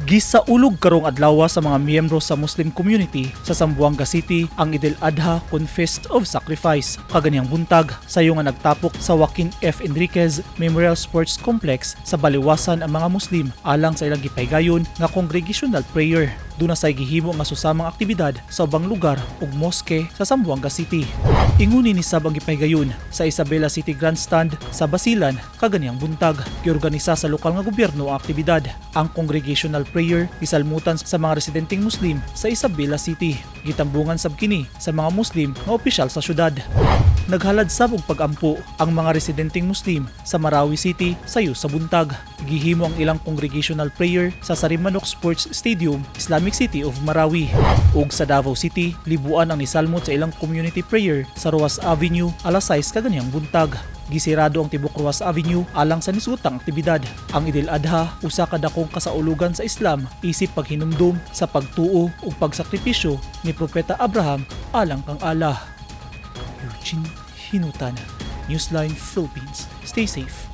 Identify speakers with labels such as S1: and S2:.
S1: Gisaulog karong adlaw sa mga miyembro sa Muslim community sa Zamboanga City ang Eid'l Adha kun Feast of Sacrifice. Kaganyang buntag sayo nga nagtapok sa Joaquin F. Enriquez Memorial Sports Complex sa baliwasan ang mga Muslim alang sa ilang gipaygayon nga congregational prayer. Doon na say gihimo nga susamang aktibidad sa ubang lugar ug moske sa Zamboanga City. Inguni ni sabang gipaygayon sa Isabela City Grandstand sa Basilan kaganyang buntag. Giorganisa sa lokal nga gobyerno ang aktibidad. Ang congregational prayer gisalmutan sa mga residenteng Muslim sa Isabela City. Gitambungan sab kini sa mga Muslim nga opisyal sa syudad. Naghalad sab og pag-ampo ang mga residenteng Muslim sa Marawi City sayo sa buntag. Gihimo ang ilang congregational prayer sa Sarimanok Sports Stadium, Islamic City of Marawi. Ug sa Davao City, Liboan ang nisalmot sa ilang community prayer sa Roas Avenue alas 6 kaganyang buntag. Gisirado ang tibok Roas Avenue alang sa nisutang aktibidad. Ang Eid'l Adha usa ka dakong kasaulugan sa Islam isip paghinumdum sa pagtuo ug pagsakripisyo ni Propeta Abraham alang kang Allah. Eugene Hinutan, Newsline Philippines. Stay safe.